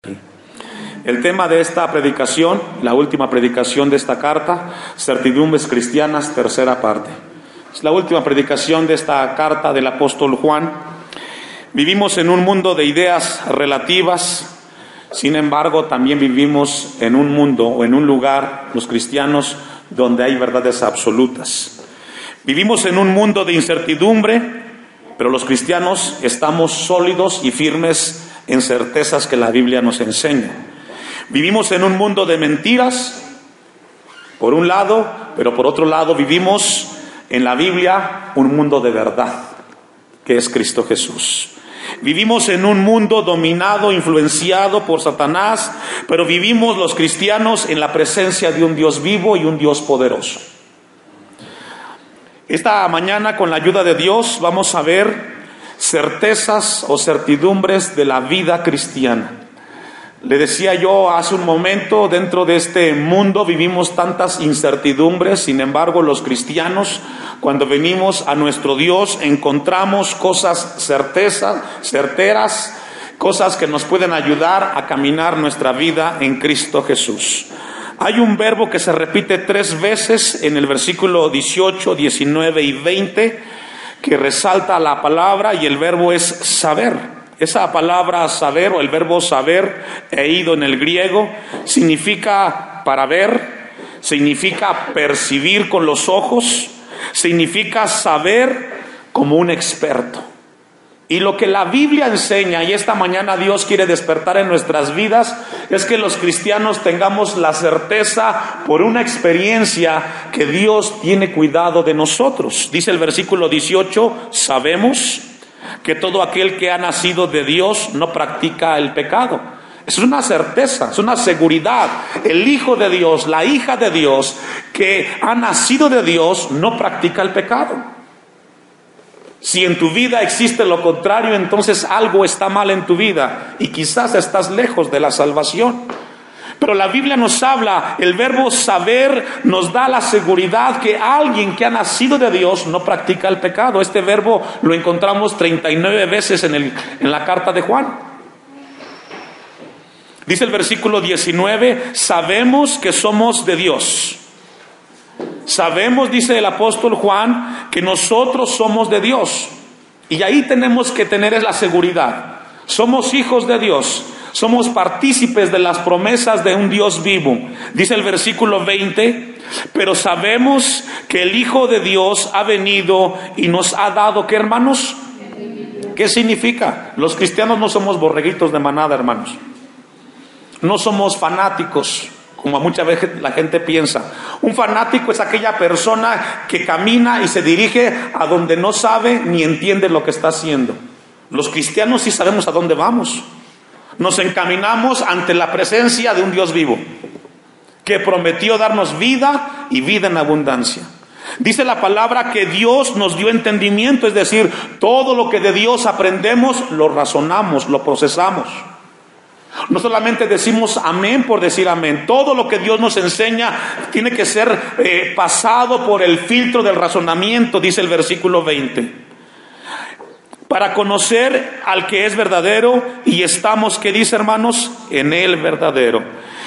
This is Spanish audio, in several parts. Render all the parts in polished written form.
El tema de esta predicación, la última predicación de esta carta, Certidumbres Cristianas, tercera parte. Es la última predicación de esta carta del apóstol Juan. Vivimos en un mundo de ideas relativas, sin embargo también vivimos en un mundo o en un lugar, los cristianos, donde hay verdades absolutas. Vivimos en un mundo de incertidumbre, pero los cristianos estamos sólidos y firmes en certezas que la Biblia nos enseña. Vivimos en un mundo de mentiras, por un lado, pero por otro lado vivimos en la Biblia un mundo de verdad, que es Cristo Jesús. Vivimos en un mundo dominado, influenciado por Satanás, pero vivimos los cristianos en la presencia de un Dios vivo y un Dios poderoso. Esta mañana, con la ayuda de Dios, vamos a ver certezas o certidumbres de la vida cristiana. Le decía yo hace un momento, dentro de este mundo vivimos tantas incertidumbres, sin embargo los cristianos, cuando venimos a nuestro Dios, encontramos cosas certeras, cosas que nos pueden ayudar a caminar nuestra vida en Cristo Jesús. Hay un verbo que se repite 3 veces en el versículo 18, 19 y 20, que resalta la palabra, y el verbo es saber. Esa palabra saber, o el verbo saber, eido en el griego, significa para ver, significa percibir con los ojos, significa saber como un experto. Y lo que la Biblia enseña, y esta mañana Dios quiere despertar en nuestras vidas, es que los cristianos tengamos la certeza por una experiencia que Dios tiene cuidado de nosotros. Dice el versículo 18, sabemos que todo aquel que ha nacido de Dios no practica el pecado. Es una certeza, es una seguridad. El Hijo de Dios, la hija de Dios, que ha nacido de Dios, no practica el pecado. Si en tu vida existe lo contrario, entonces algo está mal en tu vida y quizás estás lejos de la salvación. Pero la Biblia nos habla, el verbo saber nos da la seguridad que alguien que ha nacido de Dios no practica el pecado. Este verbo lo encontramos 39 veces en la carta de Juan. Dice el versículo 19, sabemos que somos de Dios. Sabemos, dice el apóstol Juan, que nosotros somos de Dios. Y ahí tenemos que tener la seguridad. Somos hijos de Dios. Somos partícipes de las promesas de un Dios vivo. Dice el versículo 20, pero sabemos que el Hijo de Dios ha venido y nos ha dado, ¿qué, hermanos? ¿Qué significa? Los cristianos no somos borreguitos de manada, hermanos. No somos fanáticos, como muchas veces la gente piensa. Un fanático es aquella persona que camina y se dirige a donde no sabe ni entiende lo que está haciendo. Los cristianos sí sabemos a dónde vamos. Nos encaminamos ante la presencia de un Dios vivo, que prometió darnos vida y vida en abundancia. Dice la palabra que Dios nos dio entendimiento, es decir, todo lo que de Dios aprendemos, lo razonamos, lo procesamos. No solamente decimos amén por decir amén. Todo lo que Dios nos enseña tiene que ser pasado por el filtro del razonamiento, dice el versículo 20. Para conocer al que es verdadero, y estamos, ¿qué dice, hermanos? En el verdadero.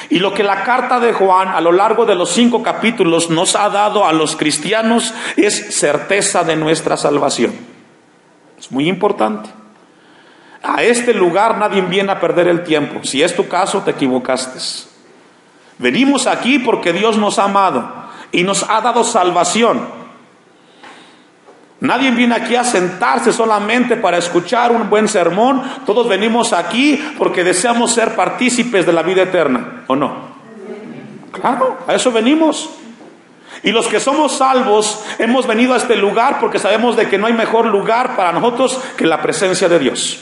Y lo que la carta de Juan a lo largo de los 5 capítulos nos ha dado a los cristianos es certeza de nuestra salvación. Es muy importante. A este lugar nadie viene a perder el tiempo. Si es tu caso, te equivocaste. Venimos aquí porque Dios nos ha amado y nos ha dado salvación. Nadie viene aquí a sentarse solamente para escuchar un buen sermón. Todos venimos aquí porque deseamos ser partícipes de la vida eterna, ¿o no? Claro, a eso venimos. Y los que somos salvos hemos venido a este lugar porque sabemos de que no hay mejor lugar para nosotros que la presencia de Dios.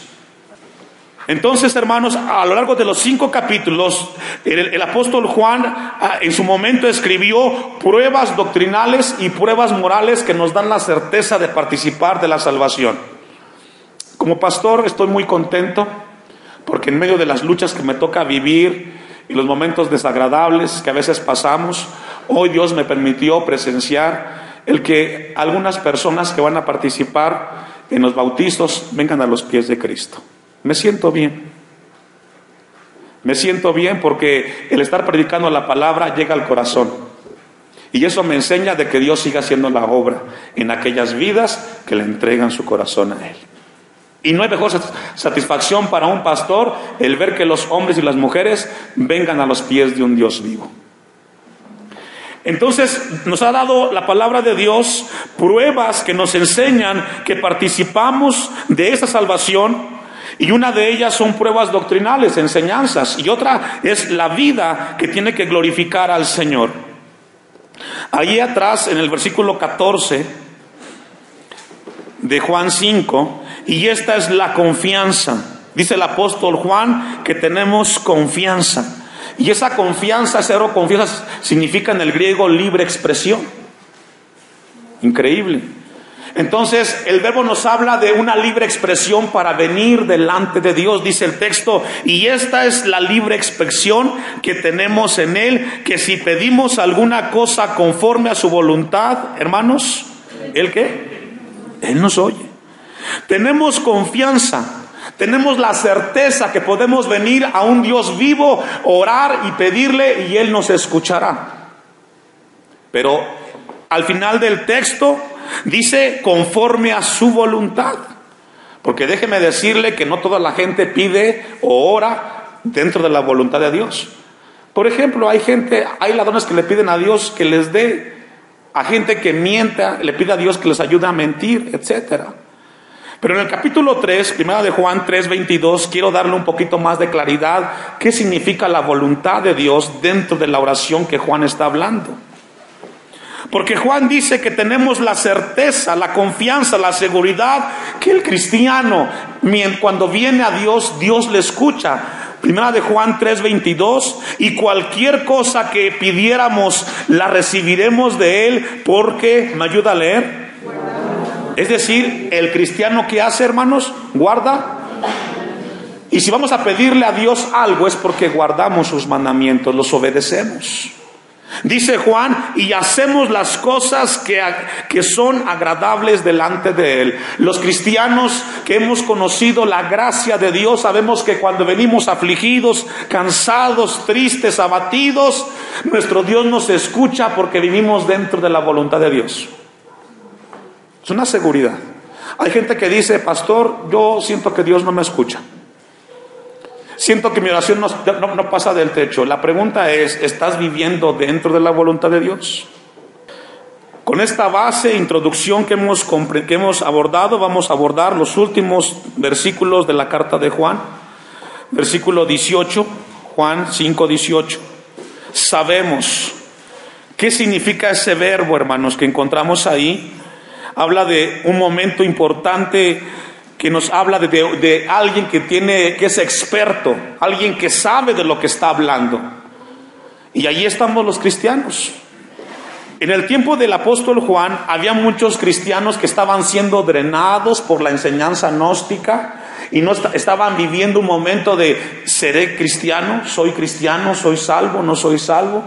Entonces, hermanos, a lo largo de los 5 capítulos, el apóstol Juan en su momento escribió pruebas doctrinales y pruebas morales que nos dan la certeza de participar de la salvación. Como pastor estoy muy contento porque en medio de las luchas que me toca vivir y los momentos desagradables que a veces pasamos, hoy Dios me permitió presenciar el que algunas personas que van a participar en los bautizos vengan a los pies de Cristo. Me siento bien. Me siento bien porque el estar predicando la palabra llega al corazón. Y eso me enseña de que Dios siga haciendo la obra en aquellas vidas que le entregan su corazón a Él. Y no hay mejor satisfacción para un pastor el ver que los hombres y las mujeres vengan a los pies de un Dios vivo. Entonces nos ha dado la palabra de Dios pruebas que nos enseñan que participamos de esta salvación, y una de ellas son pruebas doctrinales, enseñanzas, y otra es la vida que tiene que glorificar al Señor. Ahí atrás en el versículo 14 de Juan 5, y esta es la confianza, dice el apóstol Juan que tenemos confianza. Y esa confianza, confianza significa en el griego libre expresión. Increíble. Entonces el verbo nos habla de una libre expresión para venir delante de Dios, dice el texto, y esta es la libre expresión que tenemos en Él, que si pedimos alguna cosa conforme a su voluntad, hermanos, ¿Él qué? Él nos oye. Tenemos confianza. Tenemos la certeza que podemos venir a un Dios vivo, orar y pedirle, y Él nos escuchará. Pero al final del texto dice conforme a su voluntad. Porque déjeme decirle que no toda la gente pide o ora dentro de la voluntad de Dios. Por ejemplo, hay ladrones que le piden a Dios que les dé, a gente que mienta, le pide a Dios que les ayude a mentir, etcétera. Pero en el capítulo 3, primera de Juan 3:22, quiero darle un poquito más de claridad qué significa la voluntad de Dios dentro de la oración que Juan está hablando. Porque Juan dice que tenemos la certeza, la confianza, la seguridad que el cristiano, cuando viene a Dios, Dios le escucha. Primera de Juan 3:22, y cualquier cosa que pidiéramos la recibiremos de Él, porque, ¿me ayuda a leer? Es decir, el cristiano, ¿qué hace, hermanos? Guarda. Y si vamos a pedirle a Dios algo es porque guardamos sus mandamientos, los obedecemos. Dice Juan, y hacemos las cosas que son agradables delante de Él. Los cristianos que hemos conocido la gracia de Dios, sabemos que cuando venimos afligidos, cansados, tristes, abatidos, nuestro Dios nos escucha porque vivimos dentro de la voluntad de Dios. Es una seguridad. Hay gente que dice, pastor, yo siento que Dios no me escucha. Siento que mi oración no pasa del techo. La pregunta es, ¿estás viviendo dentro de la voluntad de Dios? Con esta base, introducción que hemos abordado, vamos a abordar los últimos versículos de la carta de Juan. Versículo 18, Juan 5:18. Sabemos. ¿Qué significa ese verbo, hermanos, que encontramos ahí? Habla de un momento importante que nos habla de alguien que es experto, alguien que sabe de lo que está hablando. Y allí estamos los cristianos. En el tiempo del apóstol Juan había muchos cristianos que estaban siendo drenados por la enseñanza gnóstica y no estaban viviendo un momento de ¿seré cristiano? ¿Soy salvo? ¿No soy salvo?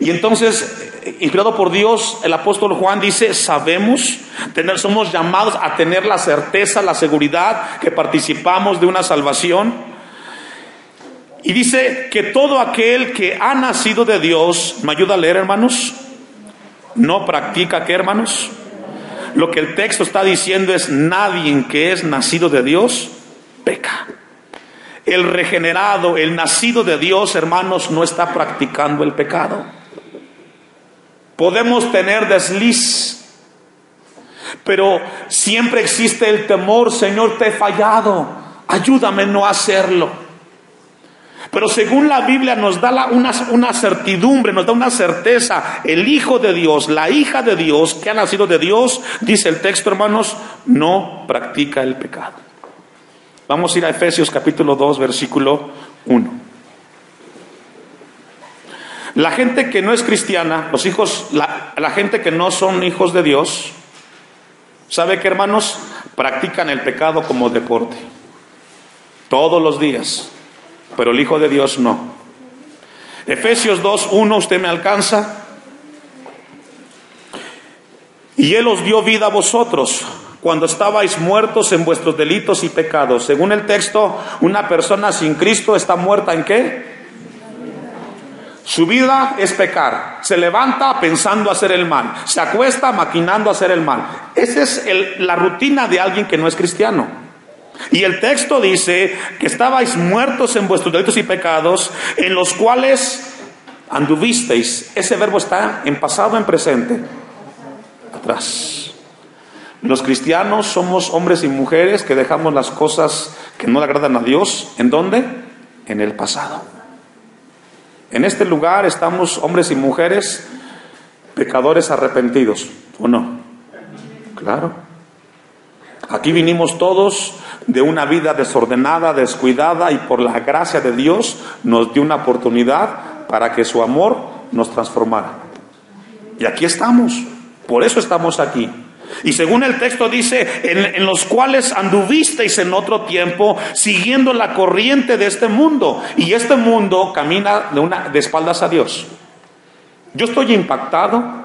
Y entonces, inspirado por Dios, el apóstol Juan dice, somos llamados a tener la certeza, la seguridad que participamos de una salvación. Y dice que todo aquel que ha nacido de Dios, ¿me ayuda a leer, hermanos? No practica, ¿qué, hermanos? Lo que el texto está diciendo es, nadie que es nacido de Dios peca. El regenerado, el nacido de Dios, hermanos, no está practicando el pecado. Podemos tener desliz, pero siempre existe el temor, Señor, te he fallado, ayúdame a no hacerlo. Pero según la Biblia nos da una certidumbre, nos da una certeza, el Hijo de Dios, la hija de Dios, que ha nacido de Dios, dice el texto, hermanos, no practica el pecado. Vamos a ir a Efesios capítulo 2, versículo 1. La gente que no es cristiana, la gente que no son hijos de Dios, ¿sabe qué, hermanos? Practican el pecado como deporte, todos los días, pero el Hijo de Dios no. Efesios 2:1, ¿usted me alcanza? Y Él os dio vida a vosotros, cuando estabais muertos en vuestros delitos y pecados. Según el texto, una persona sin Cristo está muerta ¿en qué? Su vida es pecar. Se levanta pensando hacer el mal. Se acuesta maquinando hacer el mal. Esa es la rutina de alguien que no es cristiano. Y el texto dice que estabais muertos en vuestros delitos y pecados, en los cuales anduvisteis. Ese verbo está en pasado, en presente, atrás. Los cristianos somos hombres y mujeres que dejamos las cosas que no le agradan a Dios. ¿En dónde? En el pasado. En este lugar estamos hombres y mujeres pecadores arrepentidos, ¿o no? Claro. Aquí vinimos todos de una vida desordenada, descuidada, y por la gracia de Dios nos dio una oportunidad para que su amor nos transformara. Y aquí estamos, por eso estamos aquí. Y según el texto dice, en los cuales anduvisteis en otro tiempo, siguiendo la corriente de este mundo. Y este mundo camina de espaldas a Dios. Yo estoy impactado.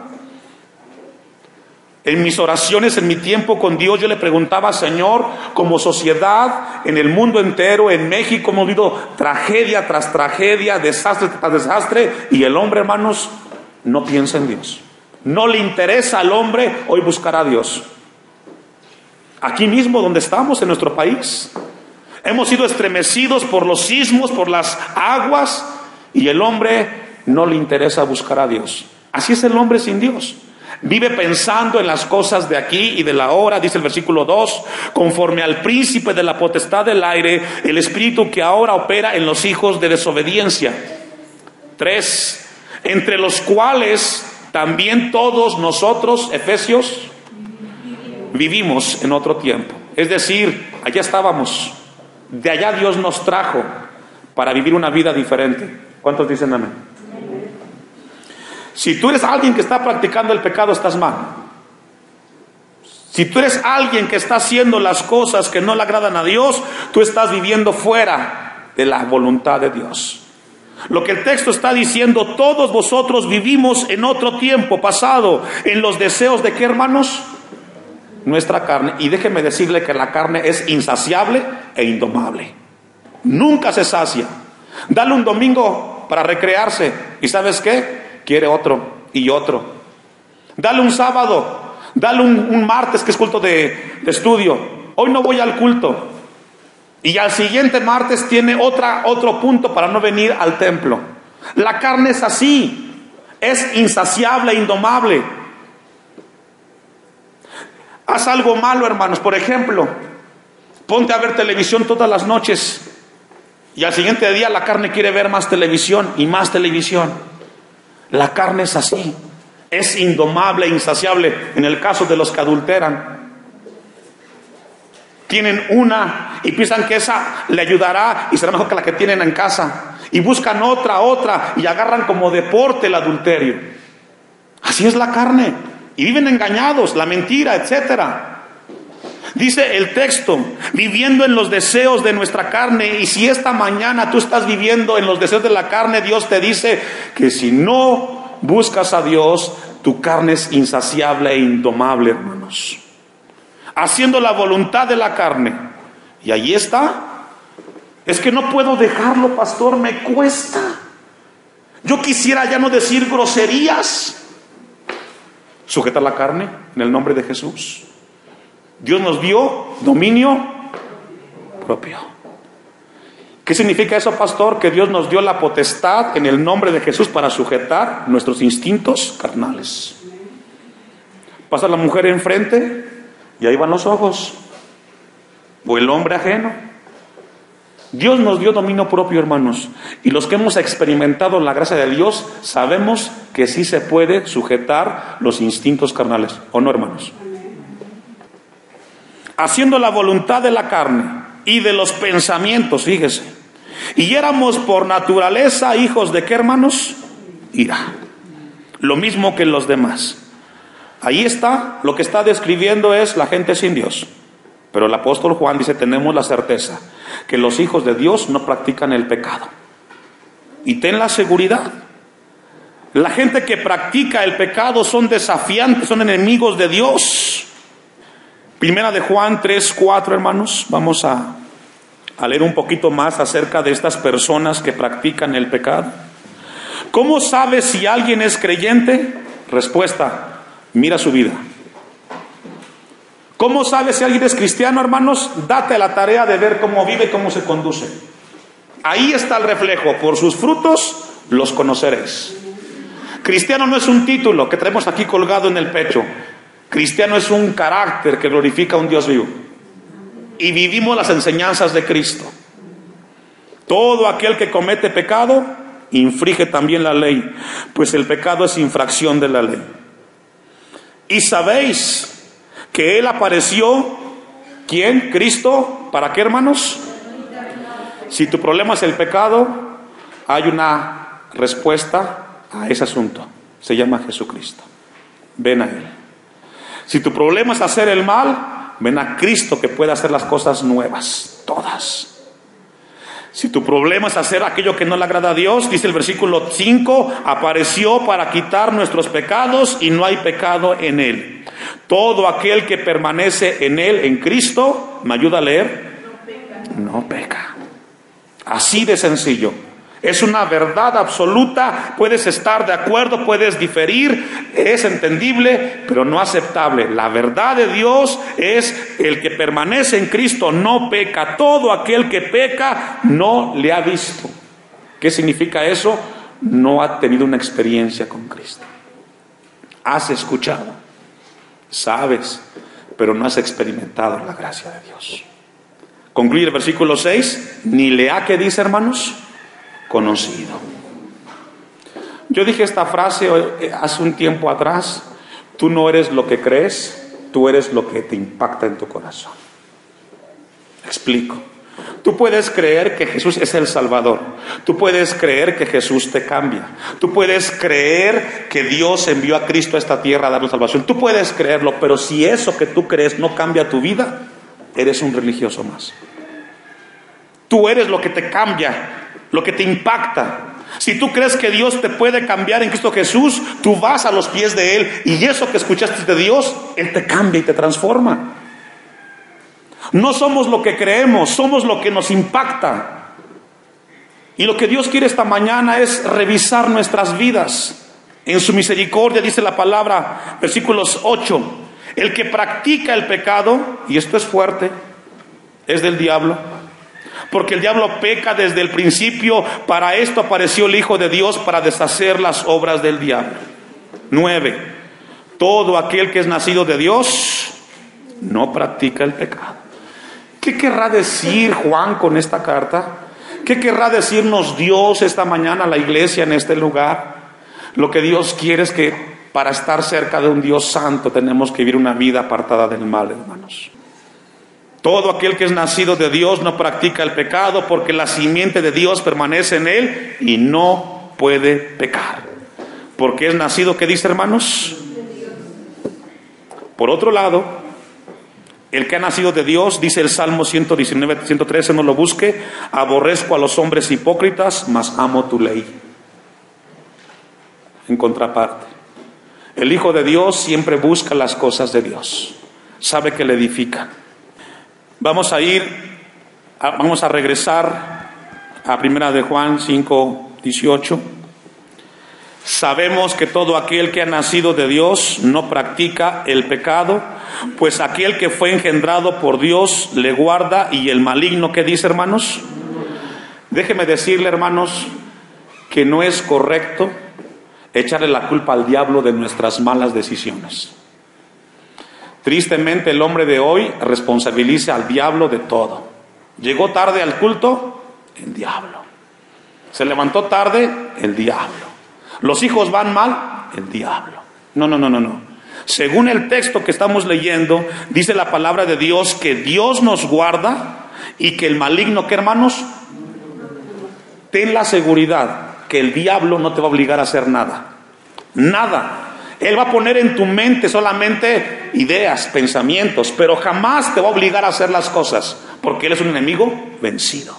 En mis oraciones, en mi tiempo con Dios, yo le preguntaba, Señor, como sociedad, en el mundo entero, en México, hemos vivido tragedia tras tragedia, desastre tras desastre, y el hombre, hermanos, no piensa en Dios. No le interesa al hombre hoy buscar a Dios. Aquí mismo donde estamos, en nuestro país, hemos sido estremecidos por los sismos, por las aguas, y el hombre no le interesa buscar a Dios. Así es el hombre sin Dios. Vive pensando en las cosas de aquí y de la hora, dice el versículo 2, conforme al príncipe de la potestad del aire, el espíritu que ahora opera en los hijos de desobediencia. 3, entre los cuales también todos nosotros, Efesios, vivimos en otro tiempo. Es decir, allá estábamos, de allá Dios nos trajo para vivir una vida diferente. ¿Cuántos dicen amén? Si tú eres alguien que está practicando el pecado, estás mal. Si tú eres alguien que está haciendo las cosas que no le agradan a Dios, tú estás viviendo fuera de la voluntad de Dios. Lo que el texto está diciendo, todos vosotros vivimos en otro tiempo pasado, en los deseos de ¿qué, hermanos? Nuestra carne. Y déjeme decirle que la carne es insaciable e indomable. Nunca se sacia. Dale un domingo para recrearse y ¿sabes qué? Quiere otro y otro. Dale un sábado, dale un martes que es culto de estudio. Hoy no voy al culto. Y al siguiente martes tiene otro punto para no venir al templo. La carne es así, es insaciable e indomable. Haz algo malo, hermanos. Por ejemplo, ponte a ver televisión todas las noches y al siguiente día la carne quiere ver más televisión y más televisión. La carne es así, es indomable, insaciable. En el caso de los que adulteran, tienen una y piensan que esa le ayudará y será mejor que la que tienen en casa, y buscan otra y agarran como deporte el adulterio. Así es la carne y viven engañados, la mentira, etcétera. Dice el texto, viviendo en los deseos de nuestra carne. Y si esta mañana tú estás viviendo en los deseos de la carne, Dios te dice que si no buscas a Dios, tu carne es insaciable e indomable, hermanos. Haciendo la voluntad de la carne. Y ahí está. Es que no puedo dejarlo, pastor, me cuesta. Yo quisiera ya no decir groserías. Sujetar la carne en el nombre de Jesús. Dios nos dio dominio propio. ¿Qué significa eso, pastor? Que Dios nos dio la potestad en el nombre de Jesús para sujetar nuestros instintos carnales. Pasa la mujer enfrente y ahí van los ojos. O el hombre ajeno. Dios nos dio dominio propio, hermanos. Y los que hemos experimentado la gracia de Dios, sabemos que sí se puede sujetar los instintos carnales. ¿O no, hermanos? Haciendo la voluntad de la carne y de los pensamientos, fíjese. Y éramos por naturaleza hijos de ¿qué, hermanos? Ira. Lo mismo que los demás. Ahí está, lo que está describiendo es la gente sin Dios. Pero el apóstol Juan dice, tenemos la certeza que los hijos de Dios no practican el pecado. Y ten la seguridad. La gente que practica el pecado son desafiantes, son enemigos de Dios. Primera de Juan 3:4, hermanos. Vamos a leer un poquito más acerca de estas personas que practican el pecado. ¿Cómo sabes si alguien es creyente? Respuesta: mira su vida. ¿Cómo sabes si alguien es cristiano, hermanos? Date la tarea de ver cómo vive, cómo se conduce. Ahí está el reflejo. Por sus frutos los conoceréis. Cristiano no es un título que traemos aquí colgado en el pecho. Cristiano es un carácter que glorifica a un Dios vivo. Y vivimos las enseñanzas de Cristo. Todo aquel que comete pecado infringe también la ley, pues el pecado es infracción de la ley. Y sabéis que Él apareció, ¿quién? Cristo. ¿Para qué, hermanos? Si tu problema es el pecado, hay una respuesta a ese asunto. Se llama Jesucristo. Ven a Él. Si tu problema es hacer el mal, ven a Cristo, que puede hacer las cosas nuevas, todas. Si tu problema es hacer aquello que no le agrada a Dios, dice el versículo 5, apareció para quitar nuestros pecados y no hay pecado en Él. Todo aquel que permanece en Él, en Cristo, ¿me ayuda a leer? No peca. Así de sencillo. Es una verdad absoluta. Puedes estar de acuerdo, puedes diferir, es entendible, pero no aceptable. La verdad de Dios es: el que permanece en Cristo no peca. Todo aquel que peca no le ha visto. ¿Qué significa eso? No ha tenido una experiencia con Cristo. Has escuchado, sabes, pero no has experimentado la gracia de Dios. Concluye el versículo 6. Ni le ha, ¿qué dice, hermanos? Conocido. Yo dije esta frase hace un tiempo atrás: tú no eres lo que crees, tú eres lo que te impacta en tu corazón. Explico. Tú puedes creer que Jesús es el Salvador. Tú puedes creer que Jesús te cambia. Tú puedes creer que Dios envió a Cristo a esta tierra a darnos salvación. Tú puedes creerlo, pero si eso que tú crees no cambia tu vida, eres un religioso más. Tú eres lo que te cambia, lo que te impacta. Si tú crees que Dios te puede cambiar en Cristo Jesús, tú vas a los pies de Él, y eso que escuchaste de Dios, Él te cambia y te transforma. No somos lo que creemos, somos lo que nos impacta. Y lo que Dios quiere esta mañana es revisar nuestras vidas. En su misericordia, dice la palabra, versículos 8: el que practica el pecado, y esto es fuerte, es del diablo. Porque el diablo peca desde el principio. Para esto apareció el Hijo de Dios, para deshacer las obras del diablo. 9. Todo aquel que es nacido de Dios no practica el pecado. ¿Qué querrá decir Juan con esta carta? ¿Qué querrá decirnos Dios esta mañana a la iglesia en este lugar? Lo que Dios quiere es que para estar cerca de un Dios santo tenemos que vivir una vida apartada del mal, hermanos. Todo aquel que es nacido de Dios no practica el pecado, porque la simiente de Dios permanece en él y no puede pecar. Porque es nacido, ¿qué dice, hermanos? Por otro lado, el que ha nacido de Dios, dice el Salmo 119, 113, no lo busque: aborrezco a los hombres hipócritas, mas amo tu ley. En contraparte, el Hijo de Dios siempre busca las cosas de Dios, sabe que le edifican. Vamos a regresar a Primera de Juan 5:18. Sabemos que todo aquel que ha nacido de Dios no practica el pecado, pues aquel que fue engendrado por Dios le guarda, y el maligno, ¿qué dice, hermanos? Déjeme decirle, hermanos, que no es correcto echarle la culpa al diablo de nuestras malas decisiones. Tristemente, el hombre de hoy responsabiliza al diablo de todo. Llegó tarde al culto, el diablo. Se levantó tarde, el diablo. Los hijos van mal, el diablo. No. Según el texto que estamos leyendo, dice la palabra de Dios que Dios nos guarda y que el maligno, ¿qué, hermanos? Ten la seguridad que el diablo no te va a obligar a hacer nada. Nada. Él va a poner en tu mente solamente ideas, pensamientos, pero jamás te va a obligar a hacer las cosas, porque Él es un enemigo vencido.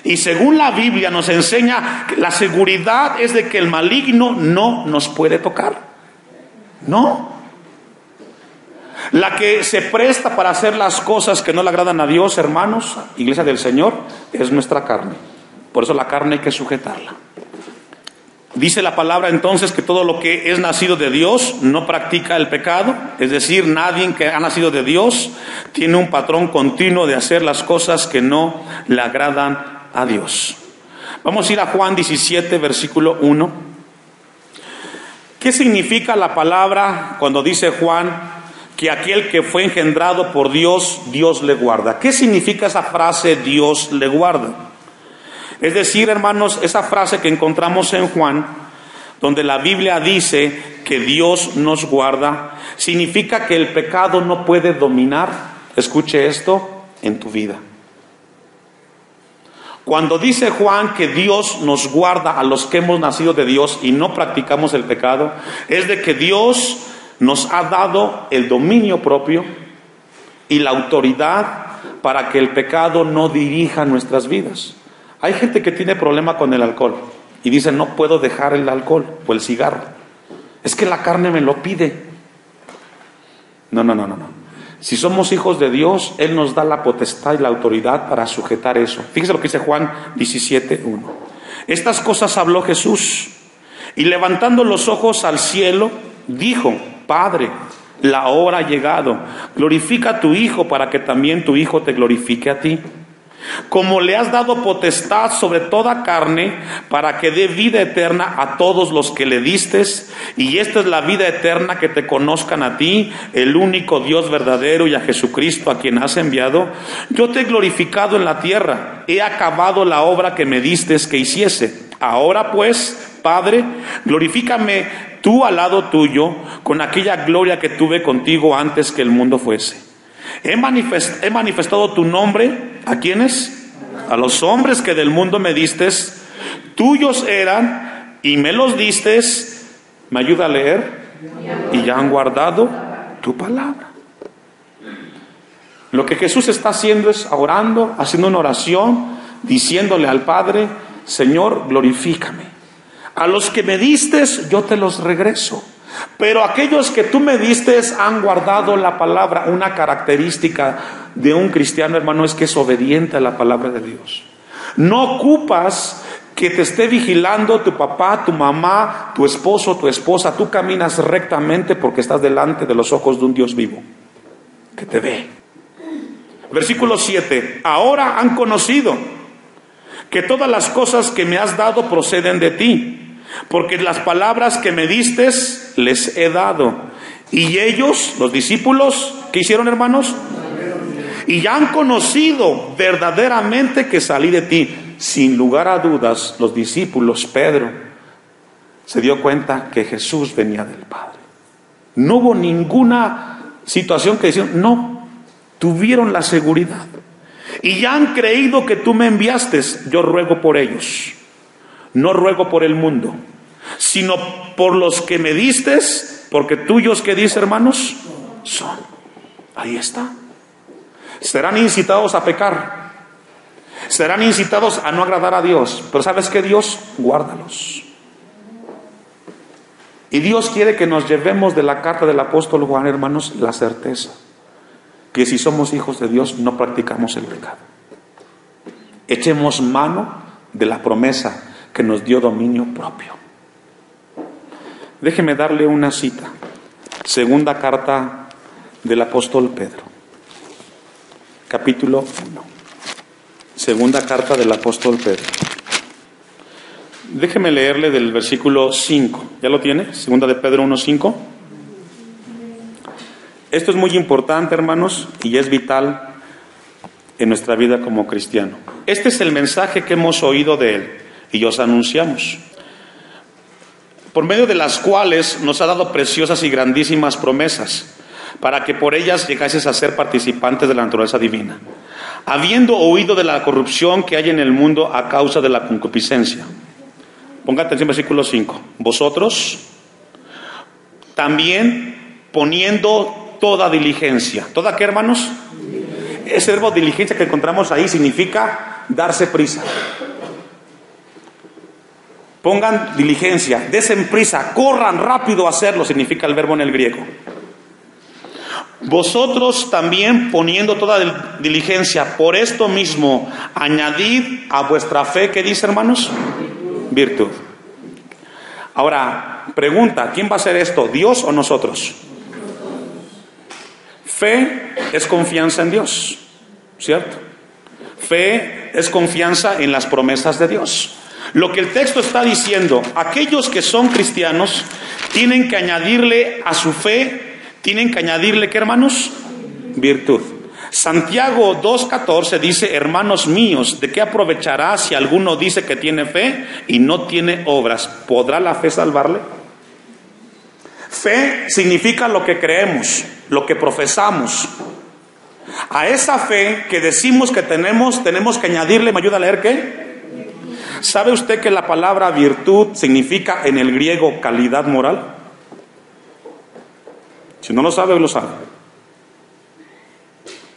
Y según la Biblia nos enseña, la seguridad es de que el maligno no nos puede tocar. No. La que se presta para hacer las cosas que no le agradan a Dios, hermanos, iglesia del Señor, es nuestra carne. Por eso la carne hay que sujetarla. Dice la palabra entonces que todo lo que es nacido de Dios no practica el pecado. Es decir, nadie que ha nacido de Dios tiene un patrón continuo de hacer las cosas que no le agradan a Dios. Vamos a ir a Juan 17, versículo 1. ¿Qué significa la palabra cuando dice Juan que aquel que fue engendrado por Dios, Dios le guarda? ¿Qué significa esa frase, Dios le guarda? Es decir, hermanos, esa frase que encontramos en Juan, donde la Biblia dice que Dios nos guarda, significa que el pecado no puede dominar, escuche esto, en tu vida. Cuando dice Juan que Dios nos guarda a los que hemos nacido de Dios y no practicamos el pecado, es de que Dios nos ha dado el dominio propio y la autoridad para que el pecado no dirija nuestras vidas. Hay gente que tiene problema con el alcohol y dice, no puedo dejar el alcohol o el cigarro. Es que la carne me lo pide. No. Si somos hijos de Dios, Él nos da la potestad y la autoridad para sujetar eso. Fíjese lo que dice Juan 17:1. Estas cosas habló Jesús y levantando los ojos al cielo, dijo, Padre, la hora ha llegado. Glorifica a tu Hijo para que también tu Hijo te glorifique a ti. Como le has dado potestad sobre toda carne, para que dé vida eterna a todos los que le distes, y esta es la vida eterna, que te conozcan a ti, el único Dios verdadero, y a Jesucristo a quien has enviado. Yo te he glorificado en la tierra, he acabado la obra que me distes que hiciese. Ahora pues, Padre, glorifícame tú al lado tuyo, con aquella gloria que tuve contigo antes que el mundo fuese. He manifestado tu nombre, ¿a quiénes? A los hombres que del mundo me distes, tuyos eran y me los distes, me ayuda a leer, y ya han guardado tu palabra. Lo que Jesús está haciendo es orando, haciendo una oración, diciéndole al Padre, Señor, glorifícame. A los que me distes, yo te los regreso. Pero aquellos que tú me distes han guardado la palabra. Una característica de un cristiano, hermano, es que es obediente a la palabra de Dios. No ocupas que te esté vigilando tu papá, tu mamá, tu esposo, tu esposa. Tú caminas rectamente porque estás delante de los ojos de un Dios vivo que te ve. Versículo 7. Ahora han conocido que todas las cosas que me has dado proceden de ti. Porque las palabras que me distes les he dado. Y ellos, los discípulos, ¿qué hicieron, hermanos? Y ya han conocido verdaderamente que salí de ti. Sin lugar a dudas, los discípulos, Pedro, se dio cuenta que Jesús venía del Padre. No hubo ninguna situación que dijeron, no, tuvieron la seguridad. Y ya han creído que tú me enviaste. Yo ruego por ellos. No ruego por el mundo, sino por los que me distes, porque tuyos, ¿qué dice, hermanos? Son. Ahí está. Serán incitados a pecar, serán incitados a no agradar a Dios, pero ¿sabes qué? Dios, guárdalos. Y Dios quiere que nos llevemos de la carta del apóstol Juan, hermanos, la certeza que si somos hijos de Dios no practicamos el pecado. Echemos mano de la promesa que nos dio dominio propio. Déjeme darle una cita. Segunda carta del apóstol Pedro, capítulo 1. Segunda carta del apóstol Pedro. Déjeme leerle del versículo 5. ¿Ya lo tiene? Segunda de Pedro 1:5. Esto es muy importante, hermanos, y es vital en nuestra vida como cristiano. Este es el mensaje que hemos oído de Él y os anunciamos, por medio de las cuales nos ha dado preciosas y grandísimas promesas, para que por ellas llegases a ser participantes de la naturaleza divina, habiendo oído de la corrupción que hay en el mundo a causa de la concupiscencia. Ponga atención, versículo 5. Vosotros también poniendo toda diligencia. ¿Toda qué, hermanos? Ese verbo diligencia que encontramos ahí significa darse prisa. Pongan diligencia, desen prisa, corran rápido a hacerlo, significa el verbo en el griego. Vosotros también, poniendo toda diligencia, por esto mismo, añadid a vuestra fe, ¿qué dice, hermanos? Virtud. Ahora, pregunta, ¿quién va a hacer esto? ¿Dios o nosotros? Fe es confianza en Dios, ¿cierto? Fe es confianza en las promesas de Dios. Lo que el texto está diciendo, aquellos que son cristianos tienen que añadirle a su fe, tienen que añadirle, ¿qué, hermanos? Virtud. Santiago 2:14 dice, hermanos míos, ¿de qué aprovechará si alguno dice que tiene fe y no tiene obras? ¿Podrá la fe salvarle? Fe significa lo que creemos, lo que profesamos. A esa fe que decimos que tenemos que añadirle, ¿me ayuda a leer qué? ¿Sabe usted que la palabra virtud significa en el griego calidad moral? Si no lo sabe, hoy lo sabe.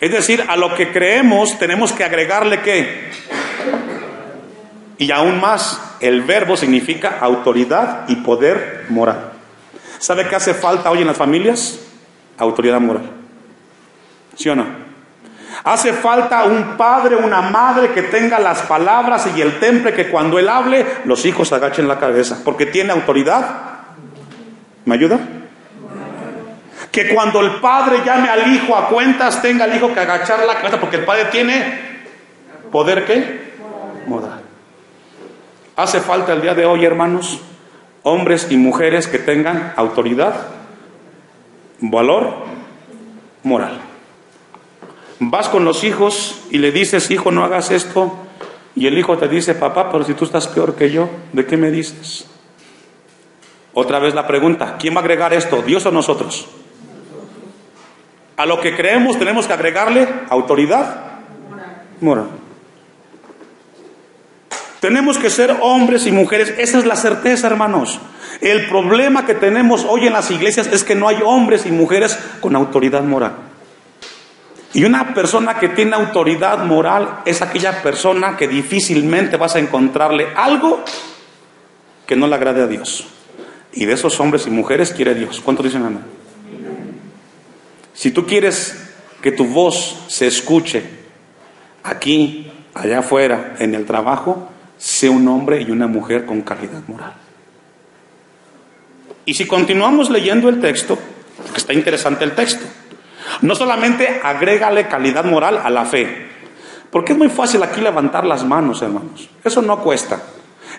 Es decir, a lo que creemos tenemos que agregarle ¿qué? Y aún más, el verbo significa autoridad y poder moral. ¿Sabe qué hace falta hoy en las familias? Autoridad moral. ¿Sí o no? Hace falta un padre, una madre que tenga las palabras y el temple que cuando él hable, los hijos agachen la cabeza, porque tiene autoridad. ¿Me ayuda? Que cuando el padre llame al hijo a cuentas, tenga el hijo que agachar la cabeza, porque el padre tiene poder ¿qué? Moral. Hace falta el día de hoy, hermanos, hombres y mujeres que tengan autoridad, valor, moral. Vas con los hijos y le dices, hijo, no hagas esto, y el hijo te dice, papá, pero si tú estás peor que yo, ¿de qué me dices? Otra vez la pregunta, ¿quién va a agregar esto, Dios o nosotros? A lo que creemos tenemos que agregarle autoridad, moral. Tenemos que ser hombres y mujeres, esa es la certeza, hermanos. El problema que tenemos hoy en las iglesias es que no hay hombres y mujeres con autoridad moral. Y una persona que tiene autoridad moral es aquella persona que difícilmente vas a encontrarle algo que no le agrade a Dios. Y de esos hombres y mujeres quiere Dios. ¿Cuántos dicen amén? Si tú quieres que tu voz se escuche aquí, allá afuera, en el trabajo, sé un hombre y una mujer con calidad moral. Y si continuamos leyendo el texto, porque está interesante el texto, no solamente agrégale calidad moral a la fe, porque es muy fácil aquí levantar las manos, hermanos. Eso no cuesta.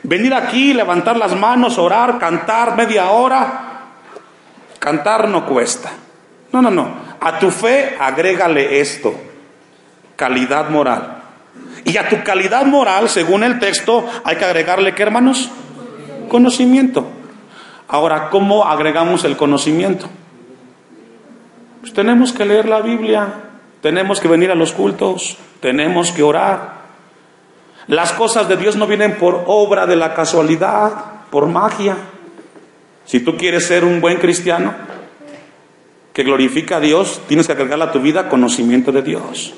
Venir aquí, levantar las manos, orar, cantar media hora, cantar no cuesta. No. A tu fe agrégale esto, calidad moral. Y a tu calidad moral, según el texto, hay que agregarle ¿qué, hermanos? Conocimiento. Ahora, ¿cómo agregamos el conocimiento? Pues tenemos que leer la Biblia, tenemos que venir a los cultos, tenemos que orar. Las cosas de Dios no vienen por obra de la casualidad, por magia. Si tú quieres ser un buen cristiano que glorifica a Dios, tienes que agregarle a tu vida conocimiento de Dios.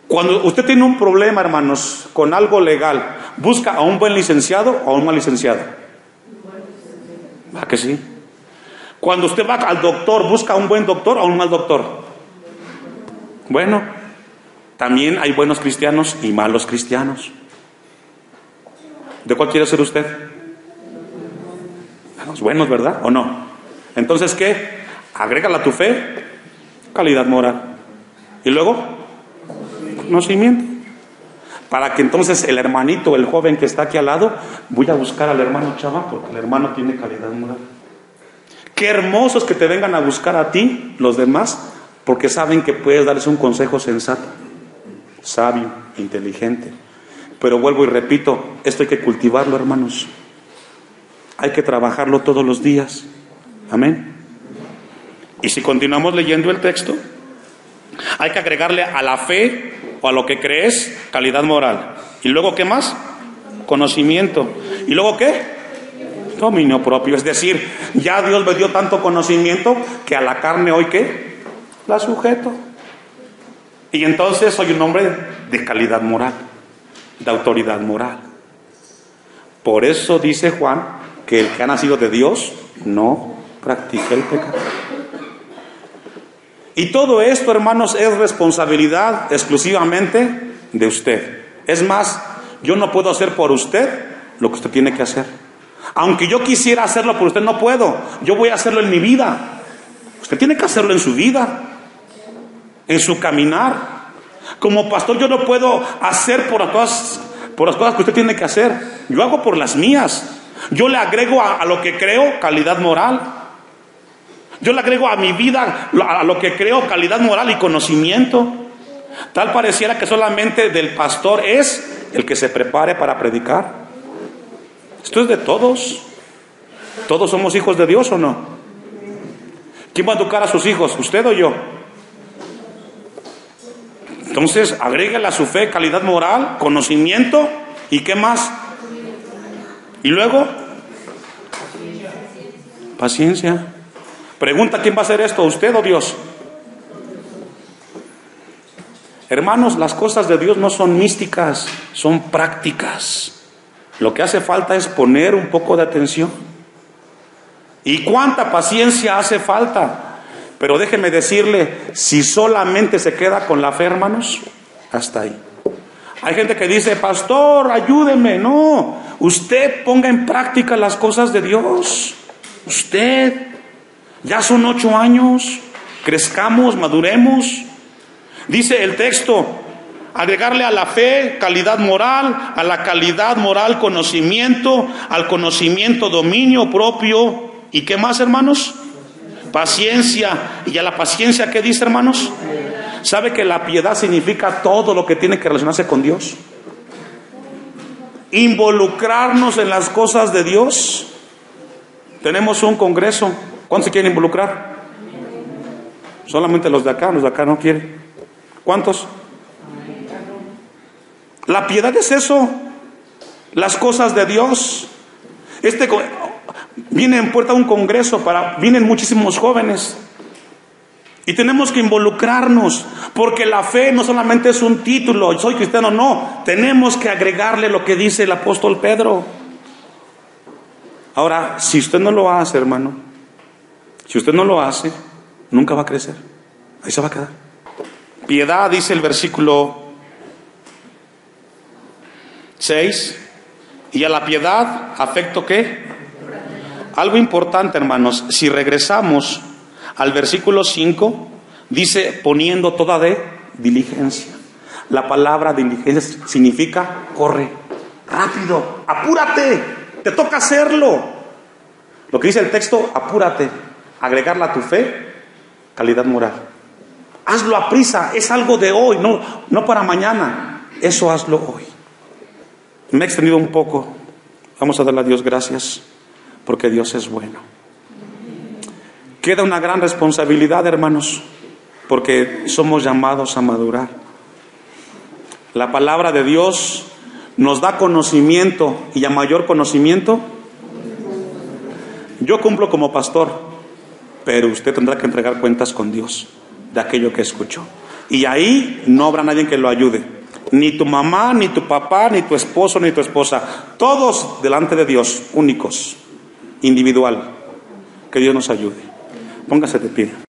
Cuando usted tiene un problema, hermanos, con algo legal, ¿busca a un buen licenciado o a un mal licenciado? ¿A que sí? Cuando usted va al doctor, ¿busca a un buen doctor o a un mal doctor? Bueno, también hay buenos cristianos y malos cristianos. ¿De cuál quiere ser usted? A los buenos, ¿verdad? ¿O no? Entonces, ¿qué? Agrégale a tu fe calidad moral. Y luego, conocimiento. Para que entonces el hermanito, el joven que está aquí al lado, voy a buscar al hermano Chava porque el hermano tiene calidad moral. Qué hermosos que te vengan a buscar a ti, los demás, porque saben que puedes darles un consejo sensato, sabio, inteligente. Pero vuelvo y repito, esto hay que cultivarlo, hermanos. Hay que trabajarlo todos los días. Amén. Y si continuamos leyendo el texto, hay que agregarle a la fe o a lo que crees calidad moral. ¿Y luego qué más? Conocimiento. ¿Y luego qué? Dominio propio. Es decir, ya Dios me dio tanto conocimiento que a la carne hoy ¿qué? La sujeto. Y entonces soy un hombre de calidad moral, de autoridad moral. Por eso dice Juan que el que ha nacido de Dios no practica el pecado. Y todo esto, hermanos, es responsabilidad exclusivamente de usted. Es más, yo no puedo hacer por usted lo que usted tiene que hacer. Aunque yo quisiera hacerlo por usted, no puedo. Yo voy a hacerlo en mi vida. Usted tiene que hacerlo en su vida, en su caminar. Como pastor, yo no puedo hacer por las cosas que usted tiene que hacer. Yo hago por las mías. Yo le agrego a lo que creo calidad moral. Yo le agrego a mi vida, a lo que creo, calidad moral y conocimiento. Tal pareciera que solamente del pastor es el que se prepare para predicar. Esto es de todos. ¿Todos somos hijos de Dios o no? ¿Quién va a educar a sus hijos? ¿Usted o yo? Entonces, agréguele a su fe calidad moral, conocimiento, ¿y qué más? Y luego, paciencia. Pregunta, ¿quién va a hacer esto? ¿Usted o Dios? Hermanos, las cosas de Dios no son místicas, son prácticas. Lo que hace falta es poner un poco de atención. ¿Y cuánta paciencia hace falta? Pero déjeme decirle, si solamente se queda con la fe, hermanos, hasta ahí. Hay gente que dice, pastor, ayúdeme. No, usted ponga en práctica las cosas de Dios. Usted, ya son 8 años, crezcamos, maduremos. Dice el texto, agregarle a la fe calidad moral, a la calidad moral conocimiento, al conocimiento dominio propio. ¿Y qué más, hermanos? Paciencia. ¿Y a la paciencia qué dice, hermanos? ¿Sabe que la piedad significa todo lo que tiene que relacionarse con Dios? Involucrarnos en las cosas de Dios. Tenemos un congreso. ¿Cuántos se quieren involucrar? Solamente los de acá no quieren. ¿Cuántos? La piedad es eso. Las cosas de Dios. Viene en puerta un congreso, vienen muchísimos jóvenes. Y tenemos que involucrarnos, porque la fe no solamente es un título, soy cristiano, no. Tenemos que agregarle lo que dice el apóstol Pedro. Ahora, si usted no lo hace, hermano, si usted no lo hace, nunca va a crecer. Ahí se va a quedar. Piedad, dice el versículo 6. Y a la piedad, ¿afecto qué? Algo importante, hermanos, si regresamos al versículo 5, dice poniendo toda de diligencia. La palabra diligencia significa corre, rápido, apúrate, te toca hacerlo. Lo que dice el texto, apúrate, agregarle a tu fe calidad moral. Hazlo a prisa, es algo de hoy, no para mañana, eso hazlo hoy. Me he extendido un poco, vamos a darle a Dios gracias, porque Dios es bueno. Queda una gran responsabilidad, hermanos, porque somos llamados a madurar. La palabra de Dios nos da conocimiento, y a mayor conocimiento, yo cumplo como pastor, pero usted tendrá que entregar cuentas con Dios de aquello que escuchó. Y ahí no habrá nadie que lo ayude. Ni tu mamá, ni tu papá, ni tu esposo, ni tu esposa. Todos delante de Dios, únicos, individual. Que Dios nos ayude. Póngase de pie.